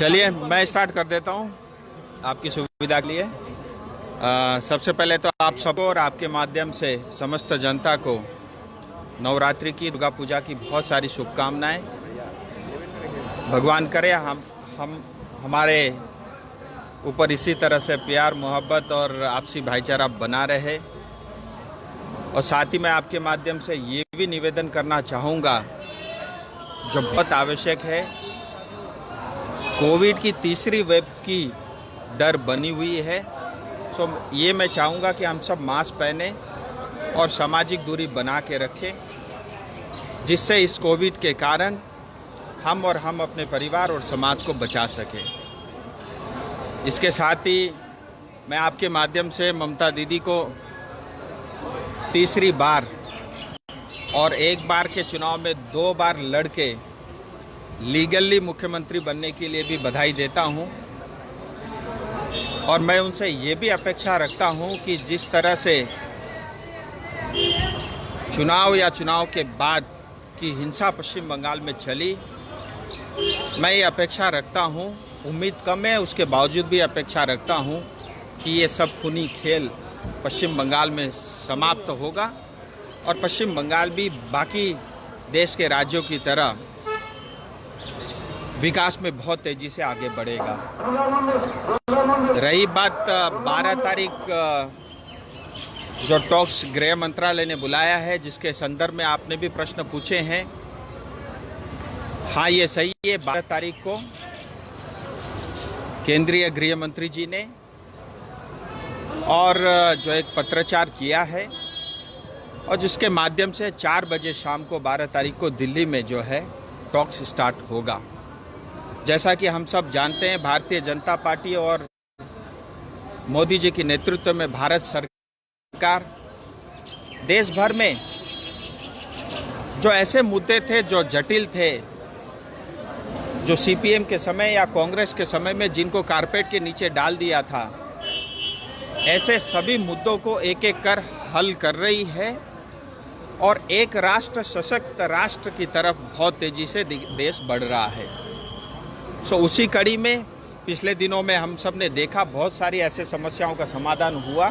चलिए मैं स्टार्ट कर देता हूँ आपकी सुविधा के लिए। सबसे पहले तो आप सबको और आपके माध्यम से समस्त जनता को नवरात्रि की, दुर्गा पूजा की बहुत सारी शुभकामनाएं। भगवान करे हमारे ऊपर इसी तरह से प्यार, मोहब्बत और आपसी भाईचारा बना रहे। और साथ ही मैं आपके माध्यम से ये भी निवेदन करना चाहूँगा, जो बहुत आवश्यक है, कोविड की तीसरी वेव की डर बनी हुई है। सो ये मैं चाहूँगा कि हम सब मास्क पहने और सामाजिक दूरी बना के रखें, जिससे इस कोविड के कारण हम अपने परिवार और समाज को बचा सकें। इसके साथ ही मैं आपके माध्यम से ममता दीदी को तीसरी बार और एक बार के चुनाव में 2 बार लड़के लीगली मुख्यमंत्री बनने के लिए भी बधाई देता हूं। और मैं उनसे ये भी अपेक्षा रखता हूं कि जिस तरह से चुनाव के बाद की हिंसा पश्चिम बंगाल में चली, मैं ये अपेक्षा रखता हूं, उम्मीद कम है उसके बावजूद भी अपेक्षा रखता हूं कि ये सब खूनी खेल पश्चिम बंगाल में समाप्त होगा और पश्चिम बंगाल भी बाकी देश के राज्यों की तरह विकास में बहुत तेजी से आगे बढ़ेगा। रही बात 12 तारीख जो टॉक्स गृह मंत्रालय ने बुलाया है, जिसके संदर्भ में आपने भी प्रश्न पूछे हैं, हाँ ये सही है। 12 तारीख को केंद्रीय गृह मंत्री जी ने और जो एक पत्राचार किया है और जिसके माध्यम से 4 बजे शाम को 12 तारीख को दिल्ली में जो है टॉक्स स्टार्ट होगा। जैसा कि हम सब जानते हैं, भारतीय जनता पार्टी और मोदी जी के नेतृत्व में भारत सरकार देश भर में जो ऐसे मुद्दे थे जो जटिल थे, जो सीपीएम के समय या कांग्रेस के समय में जिनको कारपेट के नीचे डाल दिया था, ऐसे सभी मुद्दों को एक एक कर हल कर रही है और एक राष्ट्र, सशक्त राष्ट्र की तरफ बहुत तेजी से देश बढ़ रहा है। सो उसी कड़ी में पिछले दिनों में हम सब ने देखा बहुत सारी ऐसे समस्याओं का समाधान हुआ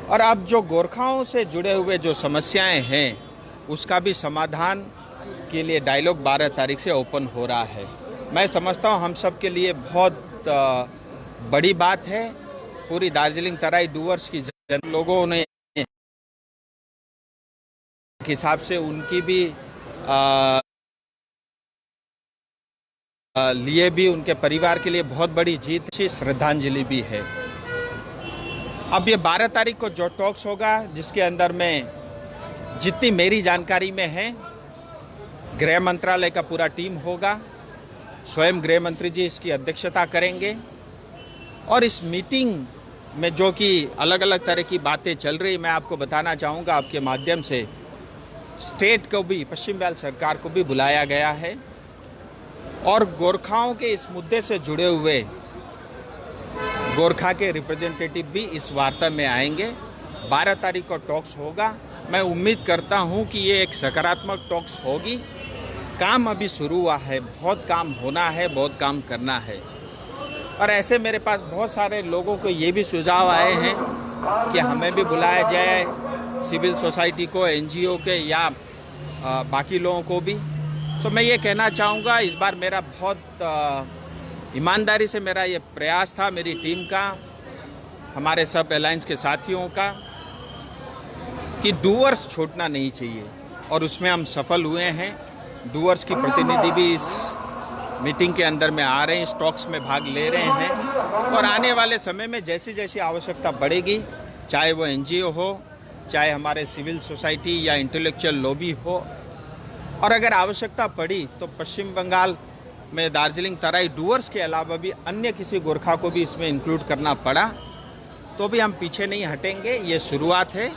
और अब जो गोरखाओं से जुड़े हुए जो समस्याएं हैं, उसका भी समाधान के लिए डायलॉग 12 तारीख से ओपन हो रहा है। मैं समझता हूं हम सब के लिए बहुत बड़ी बात है। पूरी दार्जिलिंग तराई डूवर्स की लोगों ने हिसाब से उनकी भी लिए भी उनके परिवार के लिए बहुत बड़ी जीत, श्रद्धांजलि भी है। अब ये 12 तारीख को जो टॉक्स होगा, जिसके अंदर में जितनी मेरी जानकारी में है, गृह मंत्रालय का पूरा टीम होगा, स्वयं गृह मंत्री जी इसकी अध्यक्षता करेंगे और इस मीटिंग में जो कि अलग अलग तरह की बातें चल रही, मैं आपको बताना चाहूँगा आपके माध्यम से, स्टेट को भी, पश्चिम बंगाल सरकार को भी बुलाया गया है और गोरखाओं के इस मुद्दे से जुड़े हुए गोरखा के रिप्रेजेंटेटिव भी इस वार्ता में आएंगे। 12 तारीख को टॉक्स होगा। मैं उम्मीद करता हूं कि ये एक सकारात्मक टॉक्स होगी। काम अभी शुरू हुआ है, बहुत काम होना है, बहुत काम करना है। और ऐसे मेरे पास बहुत सारे लोगों को ये भी सुझाव आए हैं कि हमें भी बुलाया जाए, सिविल सोसाइटी को, एनजीओ के या बाकी लोगों को भी। सो मैं ये कहना चाहूँगा, इस बार मेरा बहुत ईमानदारी से मेरा ये प्रयास था, मेरी टीम का, हमारे सब अलायंस के साथियों का, कि डूअर्स छूटना नहीं चाहिए और उसमें हम सफल हुए हैं। डूअर्स की प्रतिनिधि भी इस मीटिंग के अंदर में आ रहे हैं, स्टॉक्स में भाग ले रहे हैं और आने वाले समय में जैसी जैसी आवश्यकता बढ़ेगी, चाहे वो एनजीओ हो, चाहे हमारे सिविल सोसाइटी या इंटेलेक्चुअल लॉबी हो, और अगर आवश्यकता पड़ी तो पश्चिम बंगाल में दार्जिलिंग तराई डूअर्स के अलावा भी अन्य किसी गोरखा को भी इसमें इंक्लूड करना पड़ा तो भी हम पीछे नहीं हटेंगे। ये शुरुआत है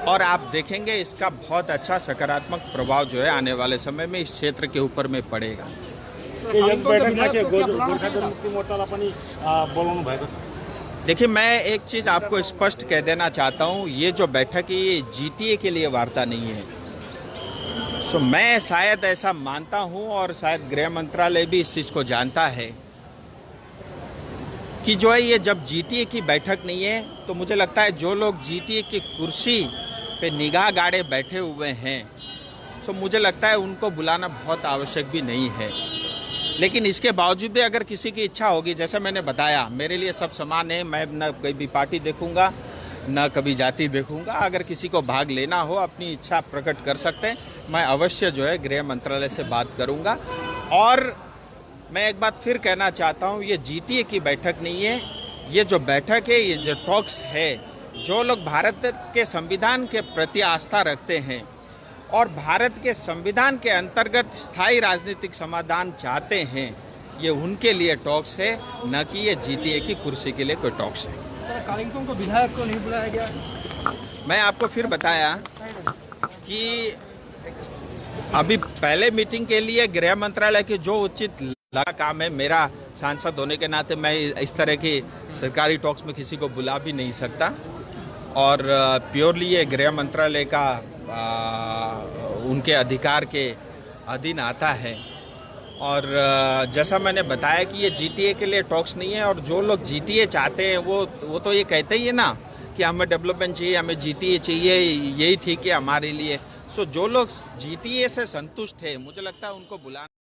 और आप देखेंगे इसका बहुत अच्छा सकारात्मक प्रभाव जो है आने वाले समय में इस क्षेत्र के ऊपर में पड़ेगा। देखिए, मैं एक चीज़ आपको स्पष्ट कह देना चाहता हूँ, ये जो बैठक है ये जीटीए के लिए वार्ता नहीं है। सो मैं शायद ऐसा मानता हूं और शायद गृह मंत्रालय भी इस चीज़ को जानता है कि जो है ये जब जीटीए की बैठक नहीं है तो मुझे लगता है जो लोग जीटीए की कुर्सी पे निगाह गाड़े बैठे हुए हैं सो मुझे लगता है उनको बुलाना बहुत आवश्यक भी नहीं है। लेकिन इसके बावजूद भी अगर किसी की इच्छा होगी, जैसे मैंने बताया मेरे लिए सब समान है, मैं न कोई भी पार्टी देखूंगा न कभी जाति देखूंगा। अगर किसी को भाग लेना हो अपनी इच्छा प्रकट कर सकते हैं, मैं अवश्य जो है गृह मंत्रालय से बात करूंगा। और मैं एक बात फिर कहना चाहता हूं, ये जीटीए की बैठक नहीं है, ये जो बैठक है, ये जो टॉक्स है, जो लोग भारत के संविधान के प्रति आस्था रखते हैं और भारत के संविधान के अंतर्गत स्थायी राजनीतिक समाधान चाहते हैं, ये उनके लिए टॉक्स है, न कि ये जीटीए की कुर्सी के लिए कोई टॉक्स है। कालिम्पोंग को विधायक को नहीं बुलाया गया। मैं आपको फिर बताया कि अभी पहले मीटिंग के लिए गृह मंत्रालय के जो उचित लगा काम है, मेरा सांसद होने के नाते मैं इस तरह की सरकारी टॉक्स में किसी को बुला भी नहीं सकता और प्योरली ये गृह मंत्रालय का उनके अधिकार के अधीन आता है। और जैसा मैंने बताया कि ये जीटीए के लिए टॉक्स नहीं है और जो लोग जीटीए चाहते हैं वो तो ये कहते ही है ना कि हमें डेवलपमेंट चाहिए, हमें जीटीए चाहिए, यही ठीक है हमारे लिए। सो जो लोग जीटीए से संतुष्ट है, मुझे लगता है उनको बुलाना